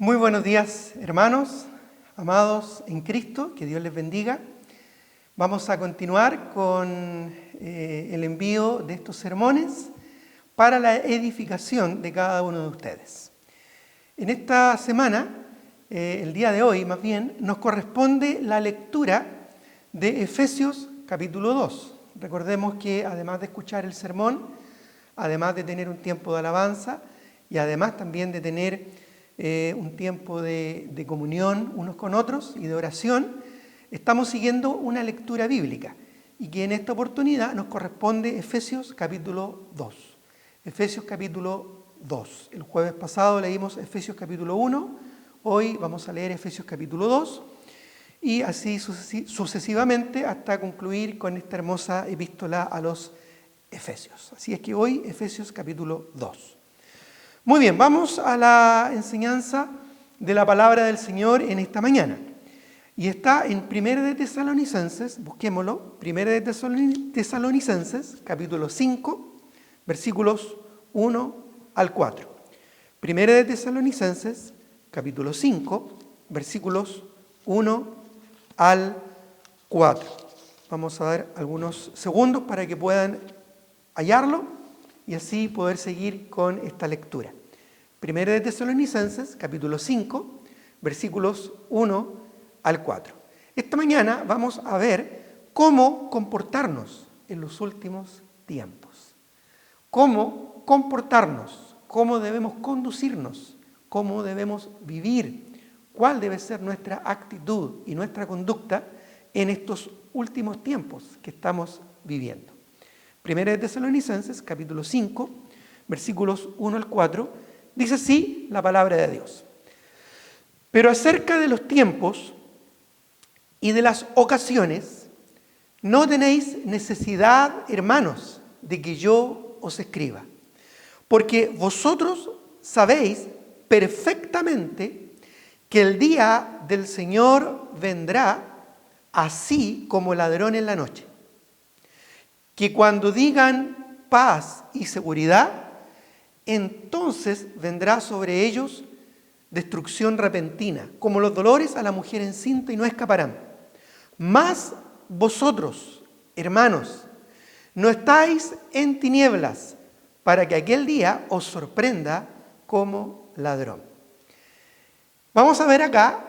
Muy buenos días, hermanos, amados en Cristo, que Dios les bendiga. Vamos a continuar con el envío de estos sermones para la edificación de cada uno de ustedes. En esta semana, el día de hoy más bien, nos corresponde la lectura de Efesios capítulo 2. Recordemos que además de escuchar el sermón, además de tener un tiempo de alabanza y además también de tener un tiempo de comunión unos con otros y de oración, estamos siguiendo una lectura bíblica y que en esta oportunidad nos corresponde Efesios capítulo 2. Efesios capítulo 2. El jueves pasado leímos Efesios capítulo 1, hoy vamos a leer Efesios capítulo 2 y así sucesivamente hasta concluir con esta hermosa epístola a los Efesios. Así es que hoy Efesios capítulo 2. Muy bien, vamos a la enseñanza de la palabra del Señor en esta mañana. Y está en 1 de Tesalonicenses, busquémoslo, 1 de Tesalonicenses, capítulo 5, versículos 1 al 4. 1 de Tesalonicenses, capítulo 5, versículos 1 al 4. Vamos a dar algunos segundos para que puedan hallarlo y así poder seguir con esta lectura. 1 de Tesalonicenses, capítulo 5, versículos 1 al 4. Esta mañana vamos a ver cómo comportarnos en los últimos tiempos. Cómo comportarnos, cómo debemos conducirnos, cómo debemos vivir, cuál debe ser nuestra actitud y nuestra conducta en estos últimos tiempos que estamos viviendo. 1 de Tesalonicenses, capítulo 5, versículos 1 al 4, dice así la palabra de Dios. Pero acerca de los tiempos y de las ocasiones, no tenéis necesidad, hermanos, de que yo os escriba, porque vosotros sabéis perfectamente que el día del Señor vendrá así como ladrón en la noche. Que cuando digan paz y seguridad, entonces vendrá sobre ellos destrucción repentina, como los dolores a la mujer encinta, y no escaparán. Mas vosotros, hermanos, no estáis en tinieblas, para que aquel día os sorprenda como ladrón. Vamos a ver acá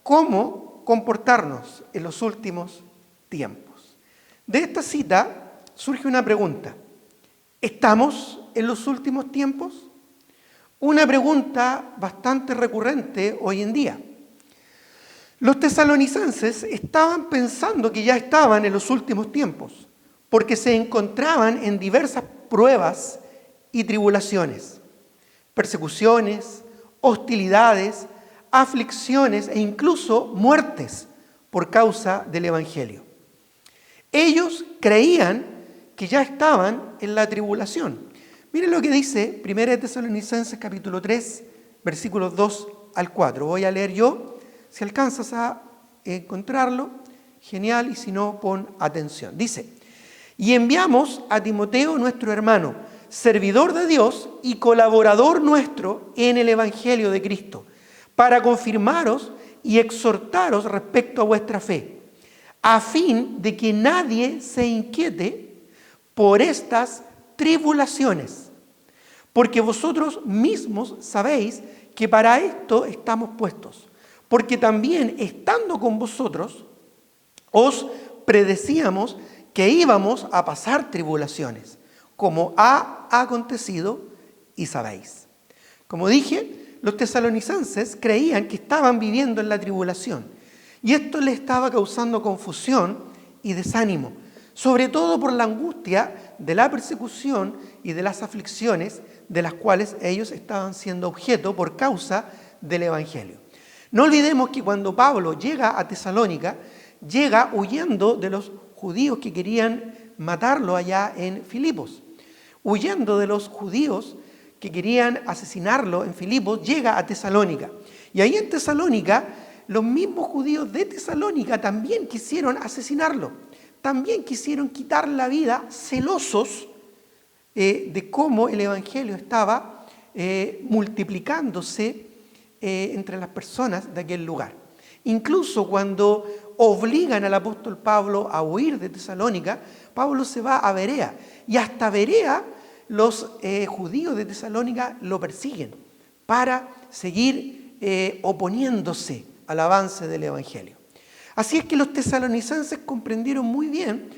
cómo comportarnos en los últimos tiempos. De esta cita surge una pregunta. ¿Estamos en los últimos tiempos? Una pregunta bastante recurrente hoy en día. Los tesalonicenses estaban pensando que ya estaban en los últimos tiempos, porque se encontraban en diversas pruebas y tribulaciones, persecuciones, hostilidades, aflicciones e incluso muertes por causa del Evangelio. Ellos creían que ya estaban en la tribulación. Miren lo que dice 1 de Tesalonicenses capítulo 3, versículos 2 al 4. Voy a leer yo. Si alcanzas a encontrarlo, genial, y si no, pon atención. Dice, y enviamos a Timoteo, nuestro hermano, servidor de Dios y colaborador nuestro en el Evangelio de Cristo, para confirmaros y exhortaros respecto a vuestra fe, a fin de que nadie se inquiete por estas tribulaciones, porque vosotros mismos sabéis que para esto estamos puestos, porque también estando con vosotros os predecíamos que íbamos a pasar tribulaciones, como ha acontecido y sabéis. Como dije, los tesalonicenses creían que estaban viviendo en la tribulación y esto les estaba causando confusión y desánimo, sobre todo por la angustia de la persecución y de las aflicciones de las cuales ellos estaban siendo objeto por causa del Evangelio. No olvidemos que cuando Pablo llega a Tesalónica, llega huyendo de los judíos que querían matarlo allá en Filipos. Huyendo de los judíos que querían asesinarlo en Filipos, llega a Tesalónica. Y ahí en Tesalónica, los mismos judíos de Tesalónica también quisieron asesinarlo. También quisieron quitar la vida, celosos de cómo el Evangelio estaba multiplicándose entre las personas de aquel lugar. Incluso cuando obligan al apóstol Pablo a huir de Tesalónica, Pablo se va a Berea, y hasta Berea los judíos de Tesalónica lo persiguen para seguir oponiéndose al avance del evangelio. Así es que los tesalonicenses comprendieron muy bien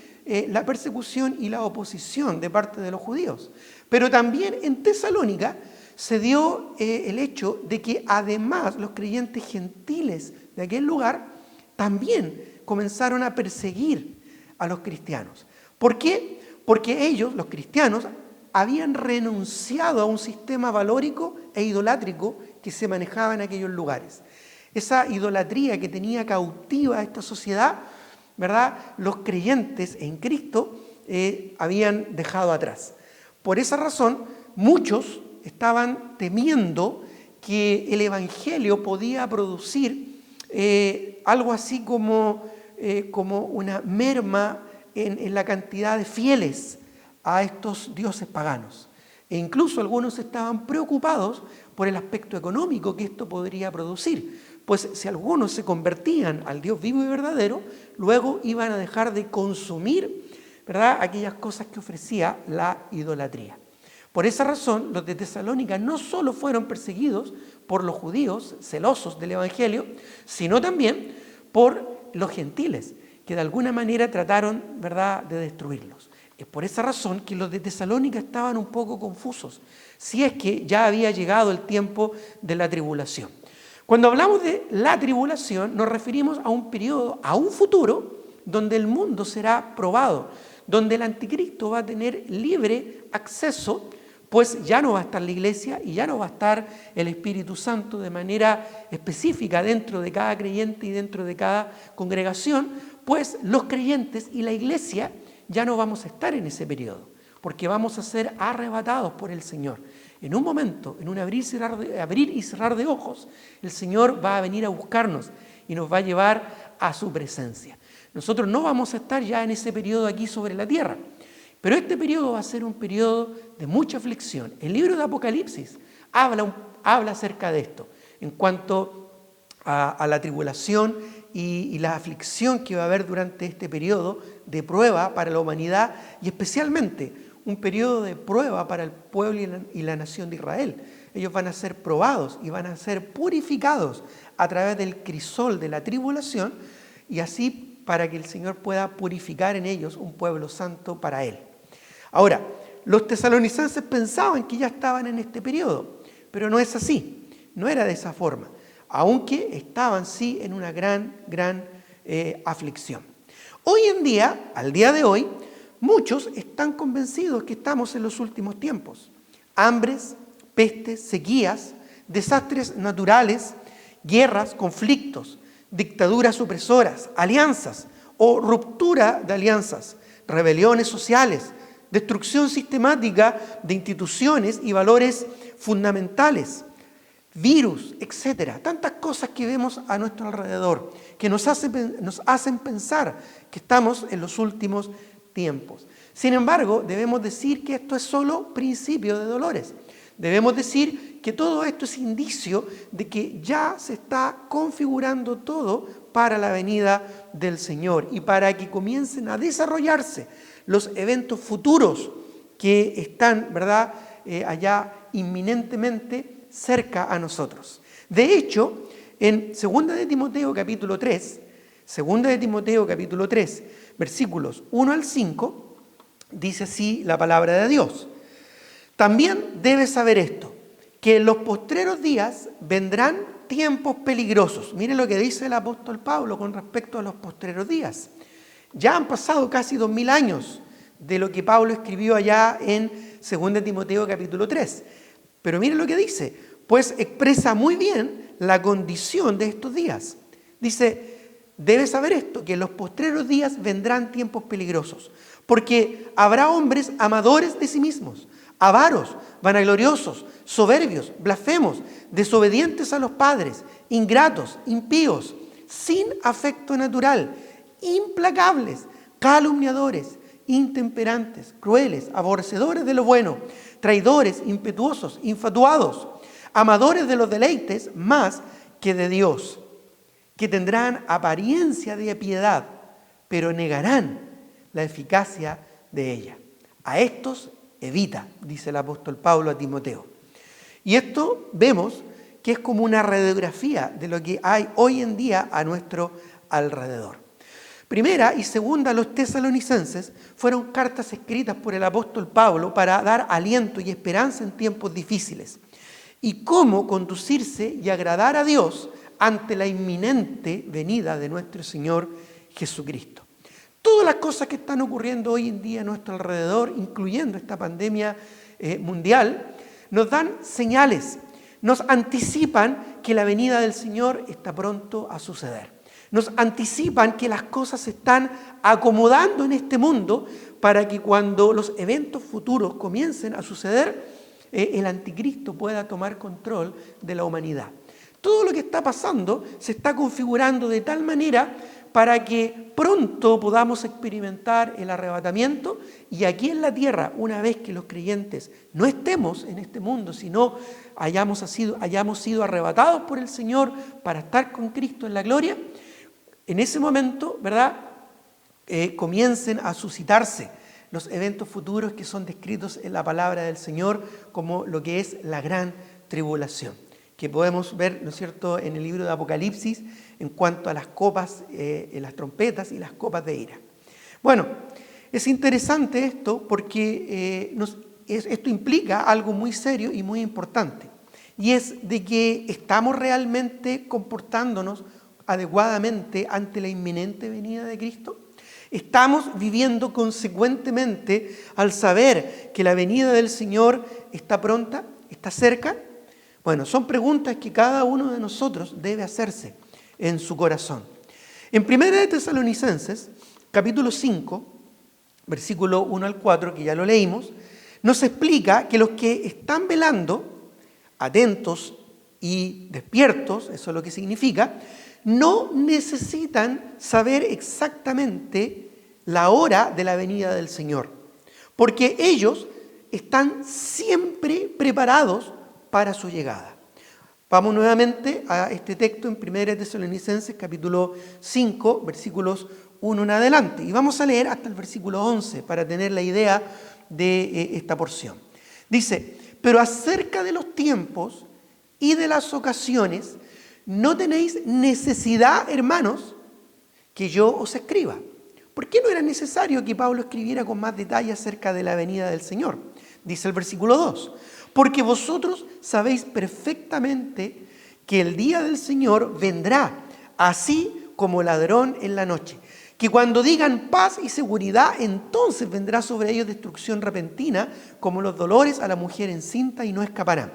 la persecución y la oposición de parte de los judíos. Pero también en Tesalónica se dio el hecho de que además los creyentes gentiles de aquel lugar también comenzaron a perseguir a los cristianos. ¿Por qué? Porque ellos, los cristianos, habían renunciado a un sistema valórico e idolátrico que se manejaba en aquellos lugares. Esa idolatría que tenía cautiva a esta sociedad, ¿verdad?, los creyentes en Cristo habían dejado atrás. Por esa razón, muchos estaban temiendo que el evangelio podía producir algo así como una merma en la cantidad de fieles a estos dioses paganos. E incluso algunos estaban preocupados por el aspecto económico que esto podría producir, pues si algunos se convertían al Dios vivo y verdadero, luego iban a dejar de consumir, ¿verdad?, aquellas cosas que ofrecía la idolatría. Por esa razón, los de Tesalónica no solo fueron perseguidos por los judíos celosos del evangelio, sino también por los gentiles, que de alguna manera trataron, ¿verdad?, de destruirlos. Es por esa razón que los de Tesalónica estaban un poco confusos, si es que ya había llegado el tiempo de la tribulación. Cuando hablamos de la tribulación, nos referimos a un periodo, a un futuro, donde el mundo será probado, donde el anticristo va a tener libre acceso, pues ya no va a estar la iglesia y ya no va a estar el Espíritu Santo de manera específica dentro de cada creyente y dentro de cada congregación, pues los creyentes y la iglesia ya no vamos a estar en ese periodo, porque vamos a ser arrebatados por el Señor. En un momento, en un abrir y cerrar de ojos, el Señor va a venir a buscarnos y nos va a llevar a su presencia. Nosotros no vamos a estar ya en ese periodo aquí sobre la tierra, pero este periodo va a ser un periodo de mucha aflicción. El libro de Apocalipsis habla acerca de esto, en cuanto a la tribulación y la aflicción que va a haber durante este periodo de prueba para la humanidad, y especialmente un periodo de prueba para el pueblo y la nación de Israel. Ellos van a ser probados y van a ser purificados a través del crisol de la tribulación, y así para que el Señor pueda purificar en ellos un pueblo santo para Él. Ahora, los tesalonicenses pensaban que ya estaban en este periodo, pero no es así, no era de esa forma, aunque estaban sí en una gran aflicción. Hoy en día, al día de hoy, muchos están convencidos que estamos en los últimos tiempos. Hambres, pestes, sequías, desastres naturales, guerras, conflictos, dictaduras opresoras, alianzas o ruptura de alianzas, rebeliones sociales, destrucción sistemática de instituciones y valores fundamentales, virus, etcétera. Tantas cosas que vemos a nuestro alrededor que nos hacen pensar que estamos en los últimos tiempos. Sin embargo, debemos decir que esto es solo principio de dolores. Debemos decir que todo esto es indicio de que ya se está configurando todo para la venida del Señor y para que comiencen a desarrollarse los eventos futuros que están, ¿verdad?, allá inminentemente cerca a nosotros. De hecho, en 2 de Timoteo capítulo 3, versículos 1 al 5, dice así la palabra de Dios. También debes saber esto, que en los postreros días vendrán tiempos peligrosos. Miren lo que dice el apóstol Pablo con respecto a los postreros días. Ya han pasado casi 2000 años de lo que Pablo escribió allá en 2 de Timoteo capítulo 3. Pero miren lo que dice, pues expresa muy bien la condición de estos días. Dice, debes saber esto, que en los postreros días vendrán tiempos peligrosos, porque habrá hombres amadores de sí mismos, avaros, vanagloriosos, soberbios, blasfemos, desobedientes a los padres, ingratos, impíos, sin afecto natural, implacables, calumniadores, intemperantes, crueles, aborrecedores de lo bueno, traidores, impetuosos, infatuados, amadores de los deleites más que de Dios, que tendrán apariencia de piedad, pero negarán la eficacia de ella. A estos evita, dice el apóstol Pablo a Timoteo. Y esto vemos que es como una radiografía de lo que hay hoy en día a nuestro alrededor. Primera y segunda, los tesalonicenses fueron cartas escritas por el apóstol Pablo para dar aliento y esperanza en tiempos difíciles y cómo conducirse y agradar a Dios ante la inminente venida de nuestro Señor Jesucristo. Todas las cosas que están ocurriendo hoy en día a nuestro alrededor, incluyendo esta pandemia mundial, nos dan señales, nos anticipan que la venida del Señor está pronto a suceder. Nos anticipan que las cosas se están acomodando en este mundo para que cuando los eventos futuros comiencen a suceder, el anticristo pueda tomar control de la humanidad. Todo lo que está pasando se está configurando de tal manera para que pronto podamos experimentar el arrebatamiento y aquí en la tierra, una vez que los creyentes no estemos en este mundo, sino hayamos sido arrebatados por el Señor para estar con Cristo en la gloria, en ese momento, ¿verdad?, comiencen a suscitarse los eventos futuros que son descritos en la palabra del Señor como lo que es la gran tribulación, que podemos ver, ¿no es cierto?, en el libro de Apocalipsis en cuanto a las copas, las trompetas y las copas de ira. Bueno, es interesante esto porque esto implica algo muy serio y muy importante, y es de que estamos realmente comportándonos adecuadamente ante la inminente venida de Cristo. ¿Estamos viviendo consecuentemente al saber que la venida del Señor está pronta, está cerca? Bueno, son preguntas que cada uno de nosotros debe hacerse en su corazón. En 1 de Tesalonicenses, capítulo 5, versículo 1 al 4, que ya lo leímos, nos explica que los que están velando, atentos y despiertos, eso es lo que significa, no necesitan saber exactamente la hora de la venida del Señor, porque ellos están siempre preparados para su llegada. Vamos nuevamente a este texto en 1 de Tesalonicenses, capítulo 5, versículos 1 en adelante. Y vamos a leer hasta el versículo 11 para tener la idea de esta porción. Dice, pero acerca de los tiempos y de las ocasiones, no tenéis necesidad, hermanos, que yo os escriba. ¿Por qué no era necesario que Pablo escribiera con más detalle acerca de la venida del Señor? Dice el versículo 2. Porque vosotros sabéis perfectamente que el día del Señor vendrá, así como ladrón en la noche. Que cuando digan paz y seguridad, entonces vendrá sobre ellos destrucción repentina, como los dolores a la mujer encinta, y no escaparán.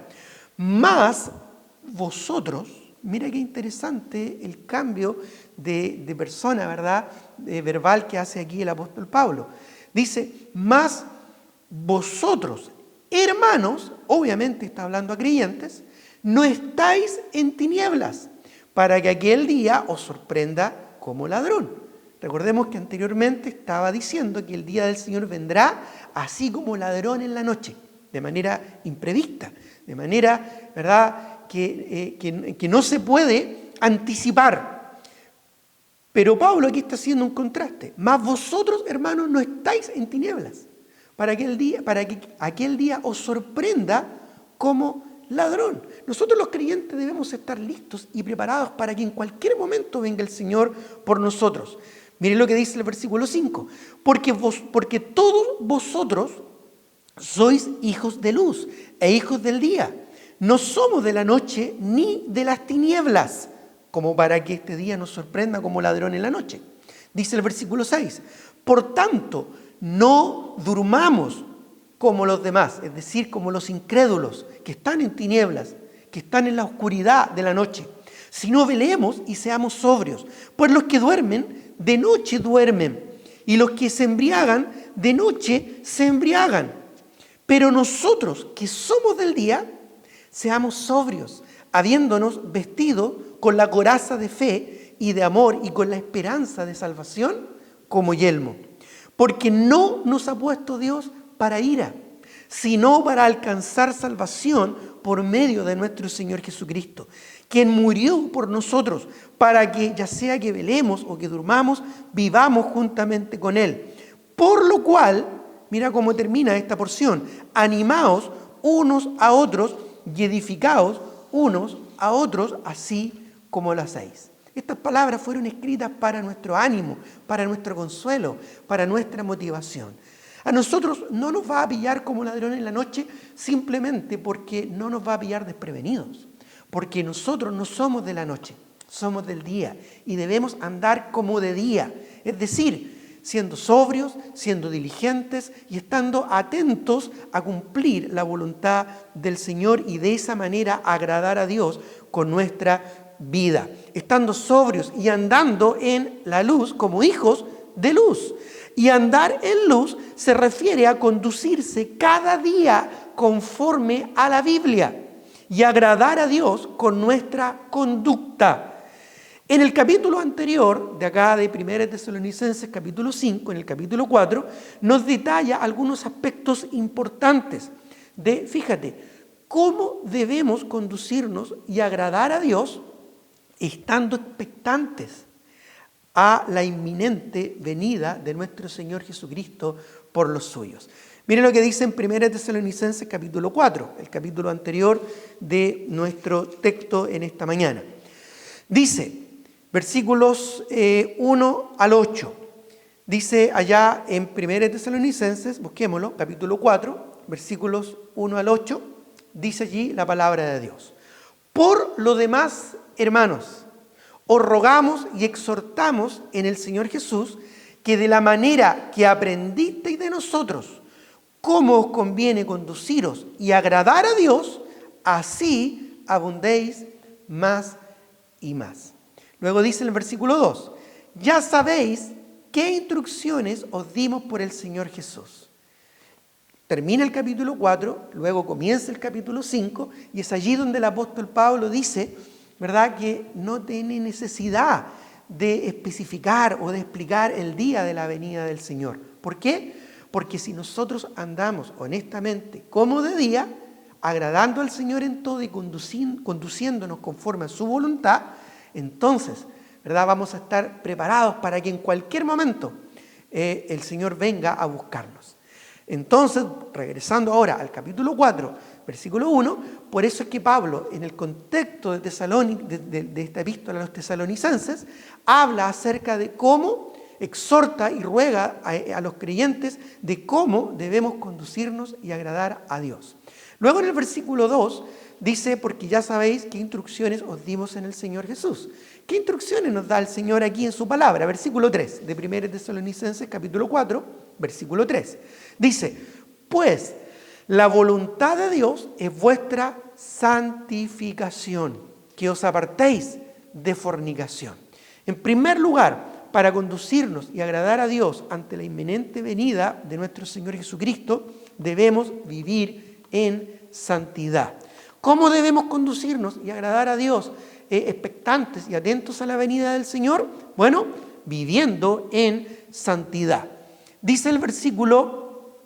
Mas vosotros, mira qué interesante el cambio de persona, ¿verdad?, verbal que hace aquí el apóstol Pablo. Dice, mas vosotros, hermanos, obviamente está hablando a creyentes, no estáis en tinieblas, para que aquel día os sorprenda como ladrón. Recordemos que anteriormente estaba diciendo que el día del Señor vendrá así como ladrón en la noche, de manera imprevista, de manera, ¿verdad?, que no se puede anticipar. Pero Pablo aquí está haciendo un contraste. Mas vosotros, hermanos, no estáis en tinieblas, para que aquel día os sorprenda como ladrón. Nosotros los creyentes debemos estar listos y preparados para que en cualquier momento venga el Señor por nosotros. Miren lo que dice el versículo 5. Porque todos vosotros sois hijos de luz e hijos del día. No somos de la noche ni de las tinieblas, como para que este día nos sorprenda como ladrón en la noche. Dice el versículo 6. Por tanto, no durmamos como los demás, es decir, como los incrédulos que están en tinieblas, que están en la oscuridad de la noche, sino velemos y seamos sobrios. Pues los que duermen, de noche duermen, y los que se embriagan, de noche se embriagan. Pero nosotros, que somos del día, seamos sobrios, habiéndonos vestido con la coraza de fe y de amor y con la esperanza de salvación como yelmo. Porque no nos ha puesto Dios para ira, sino para alcanzar salvación por medio de nuestro Señor Jesucristo, quien murió por nosotros para que, ya sea que velemos o que durmamos, vivamos juntamente con Él. Por lo cual, mira cómo termina esta porción: animaos unos a otros y edificaos unos a otros, así como lo hacéis. Estas palabras fueron escritas para nuestro ánimo, para nuestro consuelo, para nuestra motivación. A nosotros no nos va a pillar como ladrón en la noche simplemente porque no nos va a pillar desprevenidos, porque nosotros no somos de la noche, somos del día y debemos andar como de día, es decir, siendo sobrios, siendo diligentes y estando atentos a cumplir la voluntad del Señor y de esa manera agradar a Dios con nuestra vida, estando sobrios y andando en la luz como hijos de luz. Y andar en luz se refiere a conducirse cada día conforme a la Biblia y agradar a Dios con nuestra conducta. En el capítulo anterior, de acá de 1 Tesalonicenses capítulo 5, en el capítulo 4, nos detalla algunos aspectos importantes de, fíjate, cómo debemos conducirnos y agradar a Dios estando expectantes a la inminente venida de nuestro Señor Jesucristo por los suyos. Miren lo que dice en 1 Tesalonicenses capítulo 4, el capítulo anterior de nuestro texto en esta mañana. Dice, versículos 1 al 8, dice allá en 1 Tesalonicenses, busquémoslo, capítulo 4, versículos 1 al 8, dice allí la palabra de Dios. Por lo demás, hermanos, os rogamos y exhortamos en el Señor Jesús que de la manera que aprendisteis de nosotros, cómo os conviene conduciros y agradar a Dios, así abundéis más y más. Luego dice en el versículo 2, ya sabéis qué instrucciones os dimos por el Señor Jesús. Termina el capítulo 4, luego comienza el capítulo 5 y es allí donde el apóstol Pablo dice, ¿verdad?, que no tiene necesidad de especificar o de explicar el día de la venida del Señor. ¿Por qué? Porque si nosotros andamos honestamente como de día, agradando al Señor en todo y conduciéndonos conforme a su voluntad, entonces, ¿verdad?, vamos a estar preparados para que en cualquier momento el Señor venga a buscarnos. Entonces, regresando ahora al capítulo 4, versículo 1, por eso es que Pablo, en el contexto de esta epístola a los tesalonicenses, habla acerca de cómo exhorta y ruega a los creyentes de cómo debemos conducirnos y agradar a Dios. Luego en el versículo 2 dice, porque ya sabéis qué instrucciones os dimos en el Señor Jesús. ¿Qué instrucciones nos da el Señor aquí en su palabra? Versículo 3 de 1 Tesalonicenses capítulo 4, versículo 3. Dice, pues la voluntad de Dios es vuestra santificación, que os apartéis de fornicación. En primer lugar, para conducirnos y agradar a Dios ante la inminente venida de nuestro Señor Jesucristo, debemos vivir en santidad. ¿Cómo debemos conducirnos y agradar a Dios expectantes y atentos a la venida del Señor? Bueno, viviendo en santidad. Dice el versículo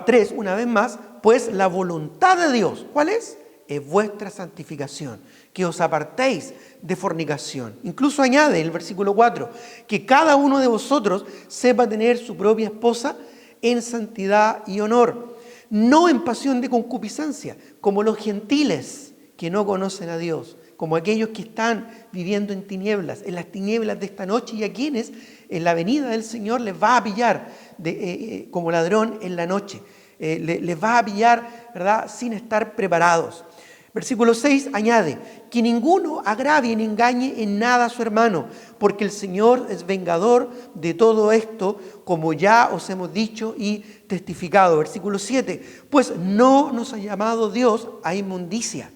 3, una vez más, pues la voluntad de Dios, ¿cuál es? Es vuestra santificación, que os apartéis de fornicación. Incluso añade el versículo 4, que cada uno de vosotros sepa tener su propia esposa en santidad y honor, no en pasión de concupiscencia, como los gentiles que no conocen a Dios, como aquellos que están viviendo en tinieblas, en las tinieblas de esta noche, y a quienes en la venida del Señor les va a pillar como ladrón en la noche. Les va a pillar, ¿verdad?, sin estar preparados. Versículo 6 añade, que ninguno agravie ni engañe en nada a su hermano, porque el Señor es vengador de todo esto, como ya os hemos dicho y testificado. Versículo 7, pues no nos ha llamado Dios a inmundicia,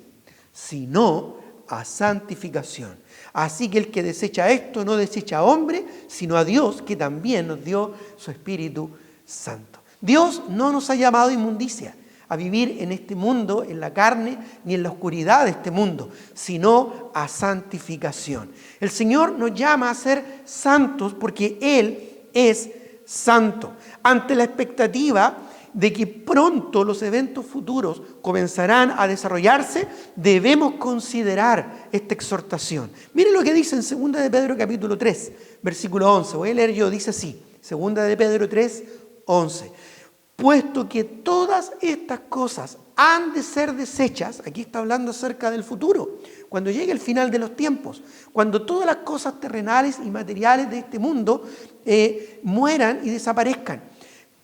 sino a santificación. Así que el que desecha esto no desecha a hombre, sino a Dios, que también nos dio su Espíritu Santo. Dios no nos ha llamado a inmundicia, a vivir en este mundo, en la carne, ni en la oscuridad de este mundo, sino a santificación. El Señor nos llama a ser santos porque Él es santo. Ante la expectativa de que pronto los eventos futuros comenzarán a desarrollarse, debemos considerar esta exhortación. Miren lo que dice en 2 de Pedro capítulo 3, versículo 11. Voy a leer yo, dice así, 2 de Pedro 3, 11. Puesto que todas estas cosas han de ser deshechas, aquí está hablando acerca del futuro, cuando llegue el final de los tiempos, cuando todas las cosas terrenales y materiales de este mundo mueran y desaparezcan.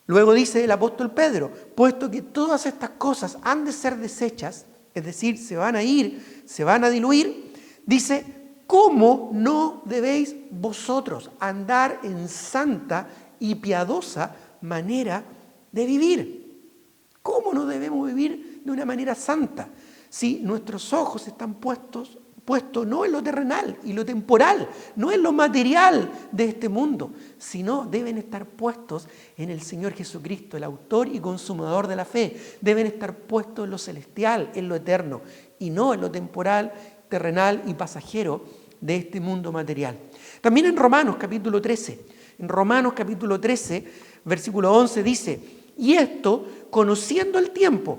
Luego dice el apóstol Pedro, puesto que todas estas cosas han de ser deshechas, es decir, se van a ir, se van a diluir, dice, ¿cómo no debéis vosotros andar en santa y piadosa manera de vivir? ¿Cómo no debemos vivir de una manera santa? Si nuestros ojos están puestos no en lo terrenal y lo temporal, no en lo material de este mundo, sino deben estar puestos en el Señor Jesucristo, el autor y consumador de la fe. Deben estar puestos en lo celestial, en lo eterno, y no en lo temporal, terrenal y pasajero de este mundo material. También en Romanos capítulo 13, versículo 11 dice, y esto conociendo el tiempo,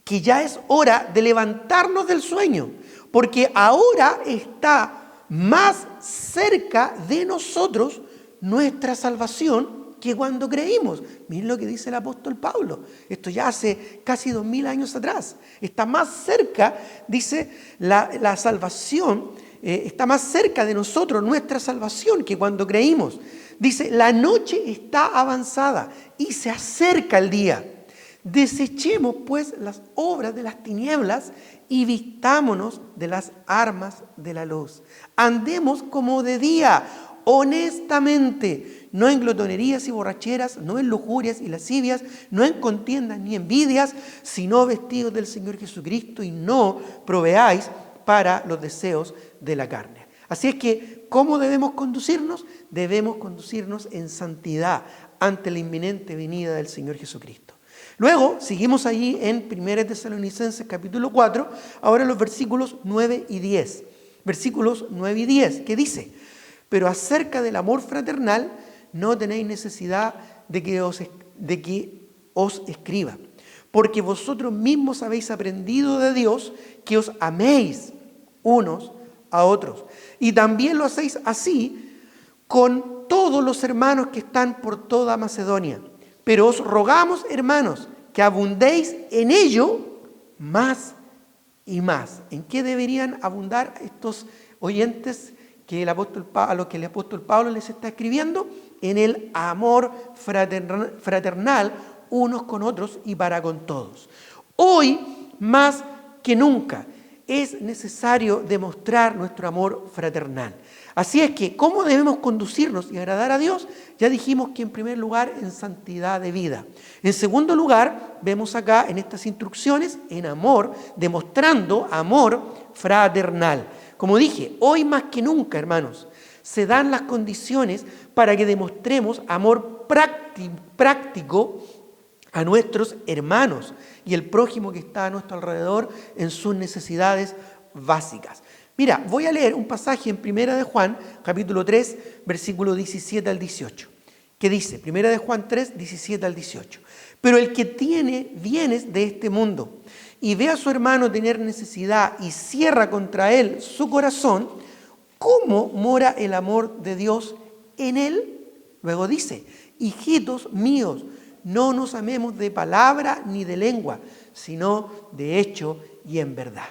que ya es hora de levantarnos del sueño, porque ahora está más cerca de nosotros nuestra salvación que cuando creímos. Miren lo que dice el apóstol Pablo. Esto ya hace casi 2000 años atrás. Está más cerca, dice, la salvación, está más cerca de nosotros nuestra salvación que cuando creímos. Dice, la noche está avanzada y se acerca el día. Desechemos pues las obras de las tinieblas y vistámonos de las armas de la luz. Andemos como de día, honestamente, no en glotonerías y borracheras, no en lujurias y lascivias, no en contiendas ni envidias, sino vestidos del Señor Jesucristo y no proveáis para los deseos de la carne. Así es que, ¿cómo debemos conducirnos? Debemos conducirnos en santidad ante la inminente venida del Señor Jesucristo. Luego, seguimos allí en 1 Tesalonicenses capítulo 4, ahora los versículos 9 y 10. Versículos 9 y 10, que dice, pero acerca del amor fraternal no tenéis necesidad de que os escriba, porque vosotros mismos habéis aprendido de Dios que os améis unos a otros. Y también lo hacéis así con todos los hermanos que están por toda Macedonia. Pero os rogamos, hermanos, que abundéis en ello más y más. ¿En qué deberían abundar estos oyentes a los que el apóstol Pablo les está escribiendo? En el amor fraternal unos con otros y para con todos. Hoy, más que nunca, es necesario demostrar nuestro amor fraternal. Así es que, ¿cómo debemos conducirnos y agradar a Dios? Ya dijimos que en primer lugar, en santidad de vida. En segundo lugar, vemos acá en estas instrucciones, en amor, demostrando amor fraternal. Como dije, hoy más que nunca, hermanos, se dan las condiciones para que demostremos amor práctico a nuestros hermanos y el prójimo que está a nuestro alrededor en sus necesidades básicas. Mira, voy a leer un pasaje en 1 de Juan, capítulo 3, versículo 17 al 18, que dice, 1 de Juan 3, 17 al 18, pero el que tiene bienes de este mundo y ve a su hermano tener necesidad y cierra contra él su corazón, ¿cómo mora el amor de Dios en él? Luego dice, hijitos míos, no nos amemos de palabra ni de lengua, sino de hecho y en verdad.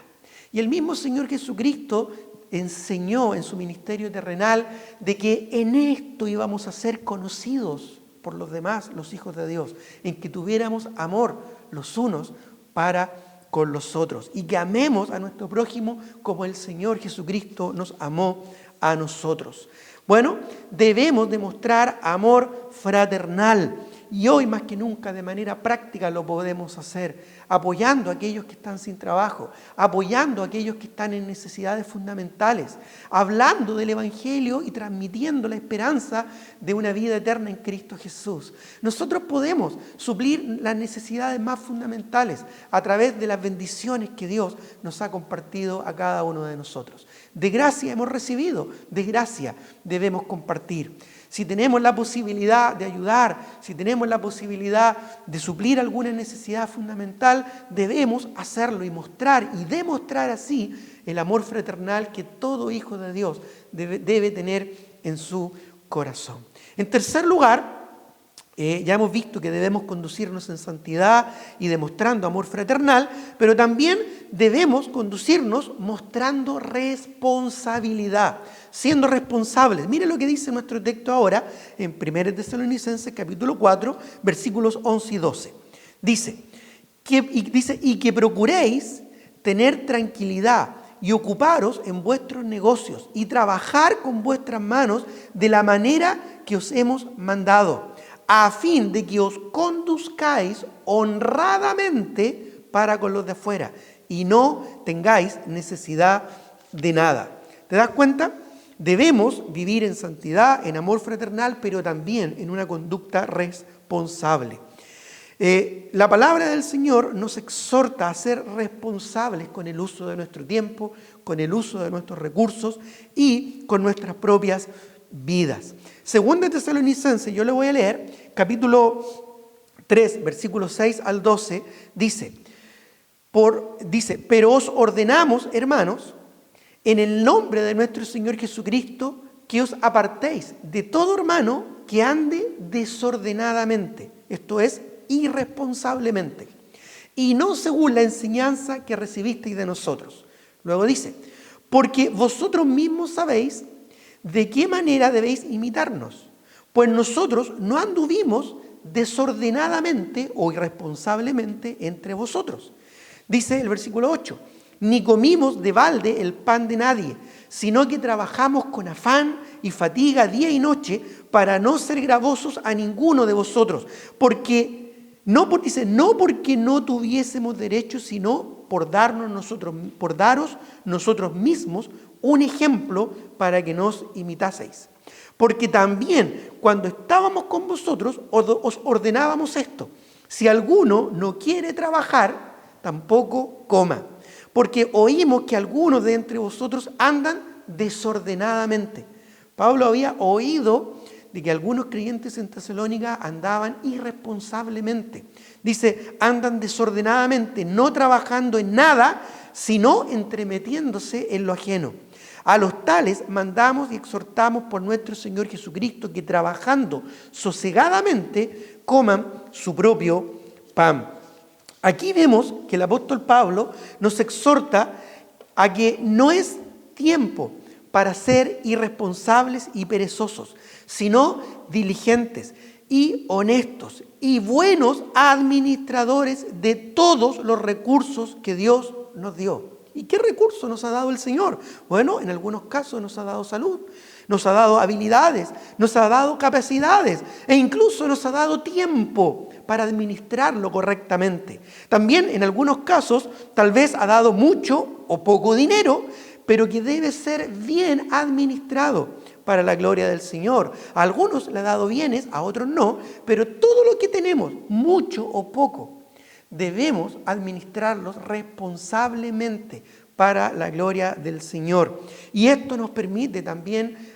Y el mismo Señor Jesucristo enseñó en su ministerio terrenal de que en esto íbamos a ser conocidos por los demás, los hijos de Dios, en que tuviéramos amor los unos para con los otros y que amemos a nuestro prójimo como el Señor Jesucristo nos amó a nosotros. Bueno, debemos demostrar amor fraternal. Y hoy más que nunca de manera práctica lo podemos hacer, apoyando a aquellos que están sin trabajo, apoyando a aquellos que están en necesidades fundamentales, hablando del Evangelio y transmitiendo la esperanza de una vida eterna en Cristo Jesús. Nosotros podemos suplir las necesidades más fundamentales a través de las bendiciones que Dios nos ha compartido a cada uno de nosotros. De gracia hemos recibido, de gracia debemos compartir. Si tenemos la posibilidad de ayudar, si tenemos la posibilidad de suplir alguna necesidad fundamental, debemos hacerlo y mostrar y demostrar así el amor fraternal que todo hijo de Dios debe tener en su corazón. En tercer lugar, ya hemos visto que debemos conducirnos en santidad y demostrando amor fraternal, pero también debemos conducirnos mostrando responsabilidad, siendo responsables. Mire lo que dice nuestro texto ahora en 1 Tesalonicenses capítulo 4, versículos 11 y 12. Dice, y que procuréis tener tranquilidad y ocuparos en vuestros negocios y trabajar con vuestras manos de la manera que os hemos mandado, a fin de que os conduzcáis honradamente para con los de afuera y no tengáis necesidad de nada. ¿Te das cuenta? Debemos vivir en santidad, en amor fraternal, pero también en una conducta responsable. La palabra del Señor nos exhorta a ser responsables con el uso de nuestro tiempo, con el uso de nuestros recursos y con nuestras propias vidas. Segunda Tesalonicenses, yo le voy a leer, capítulo 3, versículos 6 al 12, dice, pero os ordenamos, hermanos, en el nombre de nuestro Señor Jesucristo, que os apartéis de todo hermano que ande desordenadamente, esto es, irresponsablemente, y no según la enseñanza que recibisteis de nosotros. Luego dice, porque vosotros mismos sabéis de qué manera debéis imitarnos, pues nosotros no anduvimos desordenadamente o irresponsablemente entre vosotros. Dice el versículo 8, ni comimos de balde el pan de nadie, sino que trabajamos con afán y fatiga día y noche para no ser gravosos a ninguno de vosotros, no porque no tuviésemos derecho, sino por daros nosotros mismos un ejemplo para que nos imitaseis. Porque también cuando estábamos con vosotros os ordenábamos esto: si alguno no quiere trabajar, tampoco coma. Porque oímos que algunos de entre vosotros andan desordenadamente. Pablo había oído de que algunos creyentes en Tesalónica andaban irresponsablemente. Dice, andan desordenadamente, no trabajando en nada, sino entremetiéndose en lo ajeno. A los tales mandamos y exhortamos por nuestro Señor Jesucristo que trabajando sosegadamente coman su propio pan. Aquí vemos que el apóstol Pablo nos exhorta a que no es tiempo para ser irresponsables y perezosos, sino diligentes y honestos y buenos administradores de todos los recursos que Dios nos dio. ¿Y qué recursos nos ha dado el Señor? Bueno, en algunos casos nos ha dado salud, nos ha dado habilidades, nos ha dado capacidades e incluso nos ha dado tiempo para administrarlo correctamente. También en algunos casos tal vez ha dado mucho o poco dinero, pero que debe ser bien administrado para la gloria del Señor. A algunos le ha dado bienes, a otros no, pero todo lo que tenemos, mucho o poco, debemos administrarlos responsablemente para la gloria del Señor. Y esto nos permite también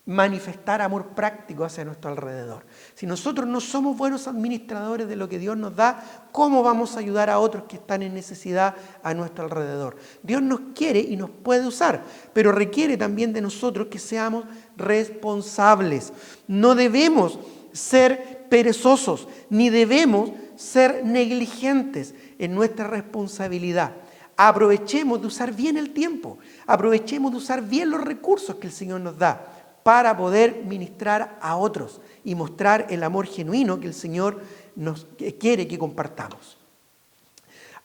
manifestar amor práctico hacia nuestro alrededor. Si nosotros no somos buenos administradores de lo que Dios nos da, ¿cómo vamos a ayudar a otros que están en necesidad a nuestro alrededor? Dios nos quiere y nos puede usar, pero requiere también de nosotros que seamos responsables. No debemos ser perezosos, ni debemos ser negligentes en nuestra responsabilidad. Aprovechemos de usar bien el tiempo, aprovechemos de usar bien los recursos que el Señor nos da para poder ministrar a otros y mostrar el amor genuino que el Señor nos quiere que compartamos.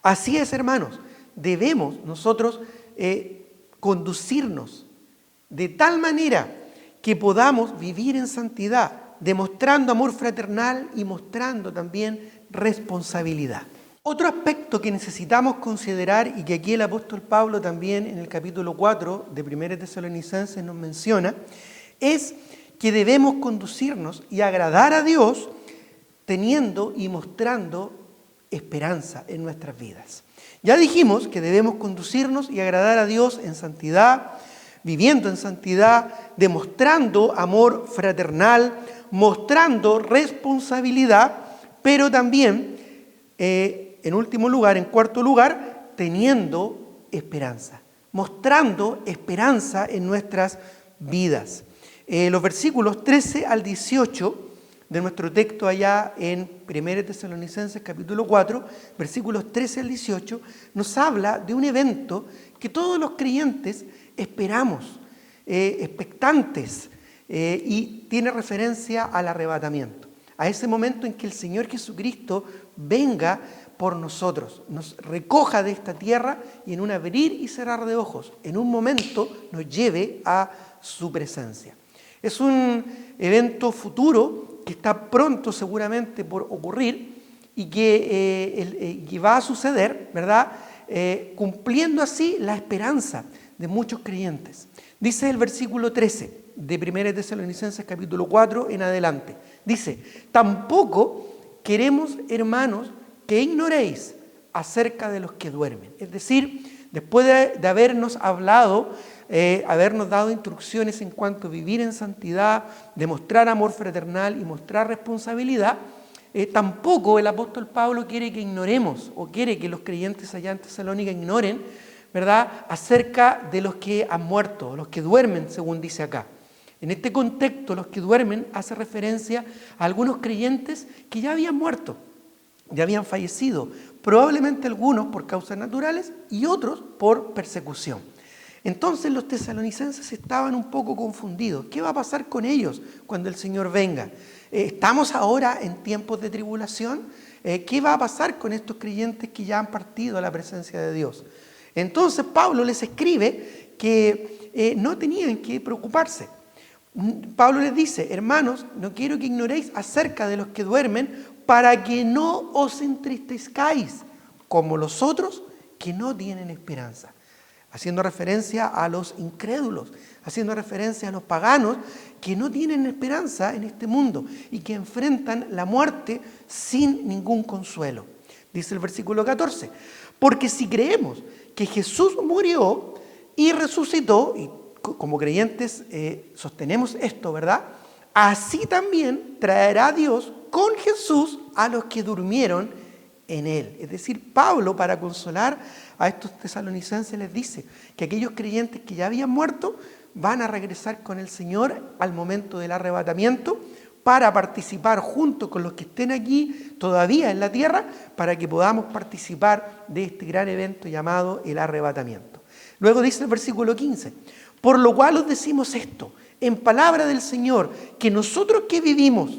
Así es, hermanos, debemos nosotros conducirnos de tal manera que podamos vivir en santidad, demostrando amor fraternal y mostrando también responsabilidad. Otro aspecto que necesitamos considerar y que aquí el apóstol Pablo también en el capítulo 4 de 1 Tesalonicenses nos menciona, es que debemos conducirnos y agradar a Dios teniendo y mostrando esperanza en nuestras vidas. Ya dijimos que debemos conducirnos y agradar a Dios en santidad, viviendo en santidad, demostrando amor fraternal, mostrando responsabilidad, pero también, en último lugar, en cuarto lugar, teniendo esperanza, mostrando esperanza en nuestras vidas. Los versículos 13 al 18 de nuestro texto allá en 1 Tesalonicenses capítulo 4, versículos 13 al 18, nos habla de un evento que todos los creyentes esperamos, expectantes, y tiene referencia al arrebatamiento, a ese momento en que el Señor Jesucristo venga por nosotros, nos recoja de esta tierra y en un abrir y cerrar de ojos, en un momento nos lleve a su presencia. Es un evento futuro que está pronto seguramente por ocurrir y que va a suceder, ¿verdad? Cumpliendo así la esperanza de muchos creyentes. Dice el versículo 13 de 1 Tesalonicenses capítulo 4 en adelante. Dice, tampoco queremos, hermanos, que ignoréis acerca de los que duermen. Es decir, después de habernos hablado, habernos dado instrucciones en cuanto a vivir en santidad, demostrar amor fraternal y mostrar responsabilidad, tampoco el apóstol Pablo quiere que ignoremos o quiere que los creyentes allá en Tesalónica ignoren, ¿verdad?, acerca de los que han muerto, los que duermen, según dice acá. En este contexto, los que duermen hace referencia a algunos creyentes que ya habían muerto, ya habían fallecido, probablemente algunos por causas naturales y otros por persecución. Entonces los tesalonicenses estaban un poco confundidos. ¿Qué va a pasar con ellos cuando el Señor venga? ¿Estamos ahora en tiempos de tribulación? ¿Qué va a pasar con estos creyentes que ya han partido a la presencia de Dios? Entonces Pablo les escribe que no tenían que preocuparse. Pablo les dice, hermanos, no quiero que ignoréis acerca de los que duermen para que no os entristezcáis como los otros que no tienen esperanza. Haciendo referencia a los incrédulos, haciendo referencia a los paganos que no tienen esperanza en este mundo y que enfrentan la muerte sin ningún consuelo. Dice el versículo 14, porque si creemos que Jesús murió y resucitó, y como creyentes sostenemos esto, ¿verdad? Así también traerá Dios con Jesús a los que durmieron en Él. Es decir, Pablo, para consolar a estos tesalonicenses, les dice que aquellos creyentes que ya habían muerto van a regresar con el Señor al momento del arrebatamiento para participar junto con los que estén aquí todavía en la tierra, para que podamos participar de este gran evento llamado el arrebatamiento. Luego dice el versículo 15, por lo cual os decimos esto, en palabra del Señor, que nosotros que vivimos,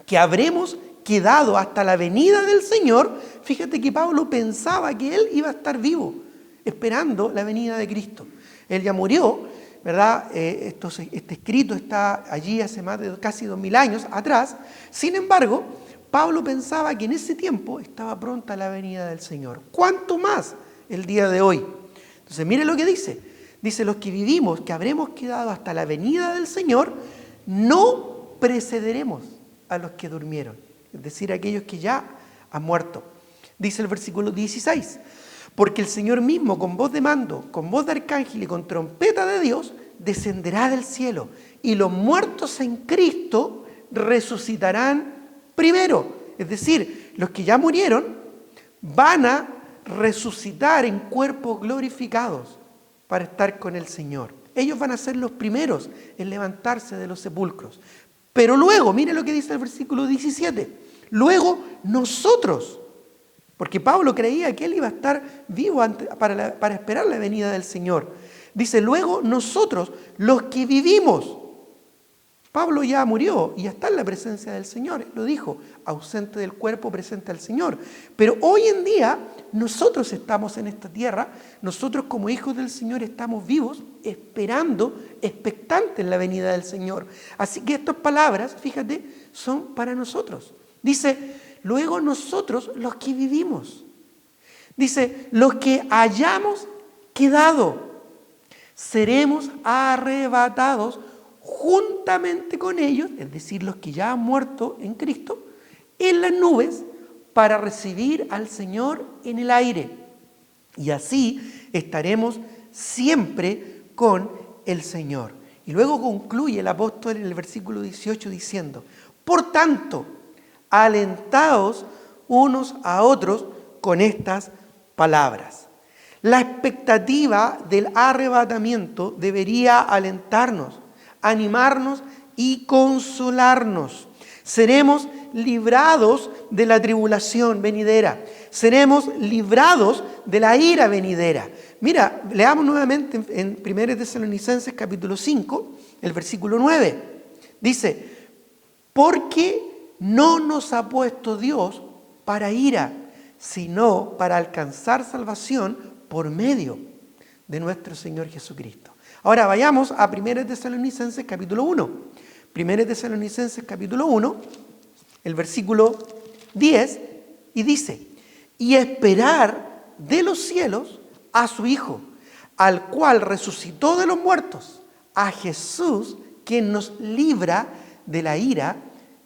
que habremos quedado hasta la venida del Señor. Fíjate que Pablo pensaba que él iba a estar vivo, esperando la venida de Cristo. Él ya murió, ¿verdad? Este escrito está allí hace más de casi 2000 años atrás. Sin embargo, Pablo pensaba que en ese tiempo estaba pronta la venida del Señor. ¿Cuánto más el día de hoy? Entonces, mire lo que dice. Dice, los que vivimos, que habremos quedado hasta la venida del Señor, no precederemos a los que durmieron. Es decir, aquellos que ya han muerto. Dice el versículo 16, porque el Señor mismo con voz de mando, con voz de arcángel y con trompeta de Dios, descenderá del cielo, y los muertos en Cristo resucitarán primero. Es decir, los que ya murieron van a resucitar en cuerpos glorificados para estar con el Señor. Ellos van a ser los primeros en levantarse de los sepulcros. Pero luego, mire lo que dice el versículo 17, luego nosotros, porque Pablo creía que él iba a estar vivo para esperar la venida del Señor. Dice, luego nosotros, los que vivimos. Pablo ya murió y ya está en la presencia del Señor, él lo dijo, ausente del cuerpo, presente al Señor. Pero hoy en día nosotros estamos en esta tierra, nosotros como hijos del Señor estamos vivos, esperando, expectantes en la venida del Señor. Así que estas palabras, fíjate, son para nosotros. Dice, luego nosotros los que vivimos. Dice, los que hayamos quedado, seremos arrebatados juntamente con ellos, es decir, los que ya han muerto en Cristo, en las nubes para recibir al Señor en el aire. Y así estaremos siempre con el Señor. Y luego concluye el apóstol en el versículo 18 diciendo: por tanto, alentaos unos a otros con estas palabras. La expectativa del arrebatamiento debería alentarnos, animarnos y consolarnos. Seremos librados de la tribulación venidera. Seremos librados de la ira venidera. Mira, leamos nuevamente en 1 Tesalonicenses capítulo 5, el versículo 9. Dice: porque no nos ha puesto Dios para ira, sino para alcanzar salvación por medio de nuestro Señor Jesucristo. Ahora vayamos a 1 Tesalonicenses capítulo 1. 1 Tesalonicenses capítulo 1, el versículo 10, y dice: y esperar de los cielos a su Hijo, al cual resucitó de los muertos, a Jesús, quien nos libra de la ira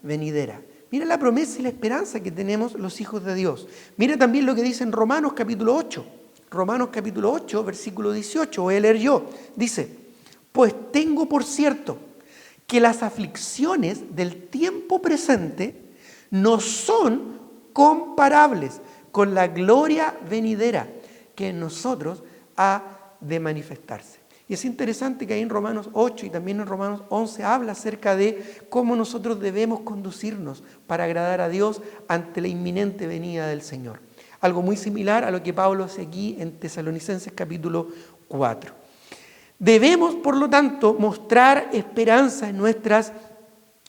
venidera. Mira la promesa y la esperanza que tenemos los hijos de Dios. Mira también lo que dice en Romanos capítulo 8. Romanos capítulo 8, versículo 18, voy a leer yo. Dice: pues tengo por cierto que las aflicciones del tiempo presente no son comparables con la gloria venidera que en nosotros ha de manifestarse. Y es interesante que ahí en Romanos 8 y también en Romanos 11 habla acerca de cómo nosotros debemos conducirnos para agradar a Dios ante la inminente venida del Señor. Algo muy similar a lo que Pablo hace aquí en Tesalonicenses capítulo 4. Debemos, por lo tanto, mostrar esperanza en nuestras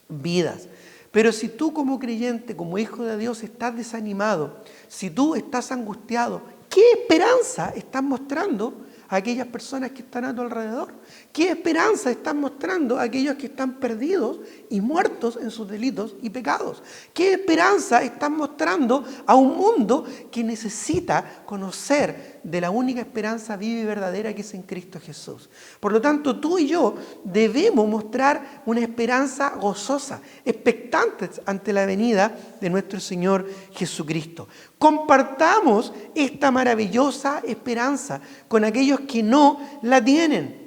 vidas. Pero si tú como creyente, como hijo de Dios, estás desanimado, si tú estás angustiado, ¿qué esperanza estás mostrando a aquellas personas que están a tu alrededor? ¿Qué esperanza están mostrando a aquellos que están perdidos y muertos en sus delitos y pecados? ¿Qué esperanza están mostrando a un mundo que necesita conocer de la única esperanza viva y verdadera que es en Cristo Jesús? Por lo tanto, tú y yo debemos mostrar una esperanza gozosa, expectantes ante la venida de nuestro Señor Jesucristo. Compartamos esta maravillosa esperanza con aquellos que no la tienen.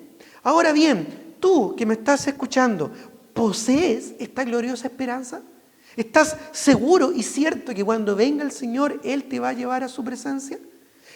Ahora bien, tú que me estás escuchando, ¿posees esta gloriosa esperanza? ¿Estás seguro y cierto que cuando venga el Señor, Él te va a llevar a su presencia?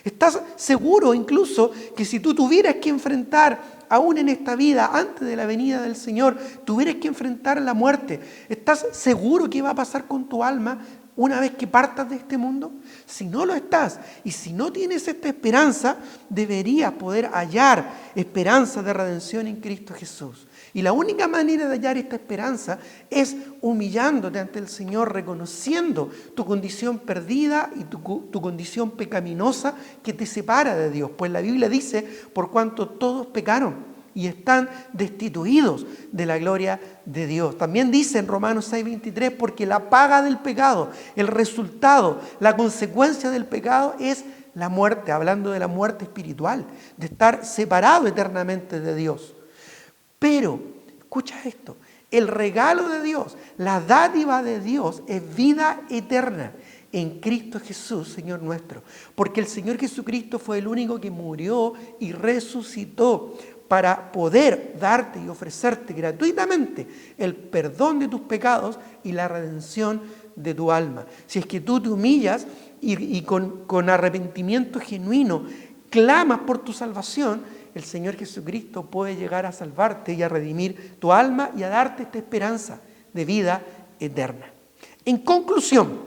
¿Estás seguro incluso que si tú tuvieras que enfrentar, aún en esta vida, antes de la venida del Señor, tuvieras que enfrentar la muerte, ¿estás seguro que va a pasar con tu alma una vez que partas de este mundo? Si no lo estás y si no tienes esta esperanza, deberías poder hallar esperanza de redención en Cristo Jesús. Y la única manera de hallar esta esperanza es humillándote ante el Señor, reconociendo tu condición perdida y tu condición pecaminosa que te separa de Dios. Pues la Biblia dice: por cuanto todos pecaron y están destituidos de la gloria de Dios. También dice en Romanos 6:23, porque la paga del pecado, el resultado, la consecuencia del pecado es la muerte, hablando de la muerte espiritual, de estar separado eternamente de Dios. Pero, escucha esto, el regalo de Dios, la dádiva de Dios es vida eterna en Cristo Jesús, Señor nuestro. Porque el Señor Jesucristo fue el único que murió y resucitó para poder darte y ofrecerte gratuitamente el perdón de tus pecados y la redención de tu alma. Si es que tú te humillas y con arrepentimiento genuino clamas por tu salvación, el Señor Jesucristo puede llegar a salvarte y a redimir tu alma y a darte esta esperanza de vida eterna. En conclusión,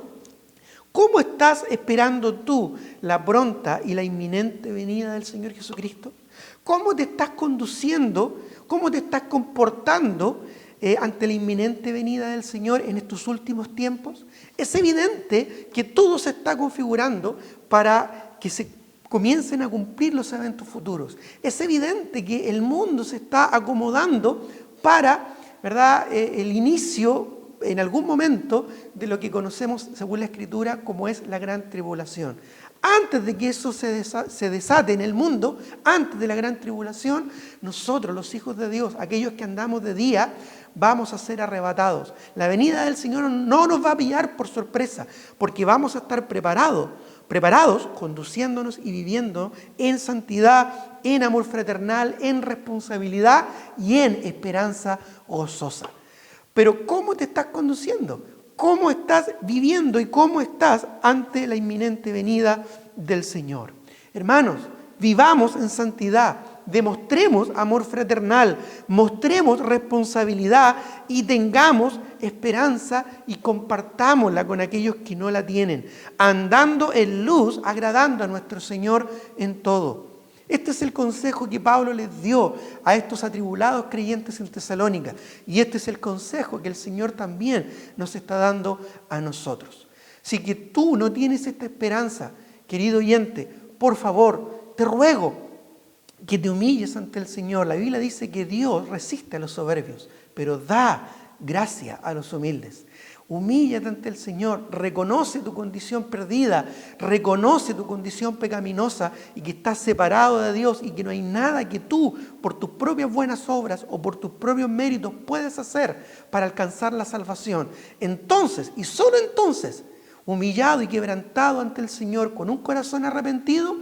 ¿cómo estás esperando tú la pronta y la inminente venida del Señor Jesucristo? ¿Cómo te estás conduciendo? ¿Cómo te estás comportando ante la inminente venida del Señor en estos últimos tiempos? Es evidente que todo se está configurando para que se comiencen a cumplir los eventos futuros. Es evidente que el mundo se está acomodando para, ¿verdad?, el inicio en algún momento de lo que conocemos según la Escritura como es la gran tribulación. Antes de que eso se desate en el mundo, antes de la gran tribulación, nosotros, los hijos de Dios, aquellos que andamos de día, vamos a ser arrebatados. La venida del Señor no nos va a pillar por sorpresa, porque vamos a estar preparados preparados, conduciéndonos y viviendo en santidad, en amor fraternal, en responsabilidad y en esperanza gozosa. Pero ¿cómo te estás conduciendo? ¿Cómo estás viviendo y cómo estás ante la inminente venida del Señor? Hermanos, vivamos en santidad, demostremos amor fraternal, mostremos responsabilidad y tengamos esperanza y compartámosla con aquellos que no la tienen, andando en luz, agradando a nuestro Señor en todo. Este es el consejo que Pablo les dio a estos atribulados creyentes en Tesalónica. Y este es el consejo que el Señor también nos está dando a nosotros. Si que tú no tienes esta esperanza, querido oyente, por favor, te ruego que te humilles ante el Señor. La Biblia dice que Dios resiste a los soberbios, pero da gracia a los humildes. Humíllate ante el Señor, reconoce tu condición perdida, reconoce tu condición pecaminosa y que estás separado de Dios y que no hay nada que tú, por tus propias buenas obras o por tus propios méritos, puedes hacer para alcanzar la salvación. Entonces, y solo entonces, humillado y quebrantado ante el Señor con un corazón arrepentido,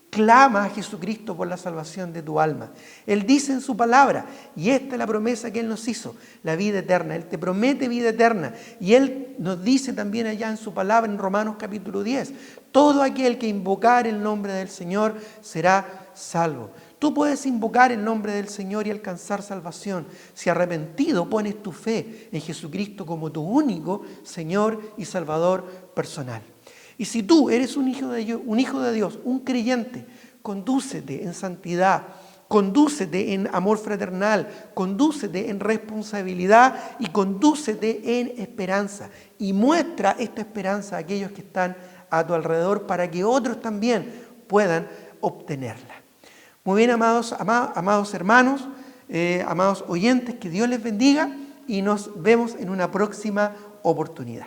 clama a Jesucristo por la salvación de tu alma. Él dice en su palabra, y esta es la promesa que Él nos hizo, la vida eterna. Él te promete vida eterna. Y Él nos dice también allá en su palabra, en Romanos capítulo 10, todo aquel que invocar el nombre del Señor será salvo. Tú puedes invocar el nombre del Señor y alcanzar salvación si arrepentido pones tu fe en Jesucristo como tu único Señor y Salvador personal. Y si tú eres un hijo de Dios, un creyente, condúcete en santidad, condúcete en amor fraternal, condúcete en responsabilidad y condúcete en esperanza. Y muestra esta esperanza a aquellos que están a tu alrededor para que otros también puedan obtenerla. Muy bien, amados hermanos, amados oyentes, que Dios les bendiga y nos vemos en una próxima oportunidad.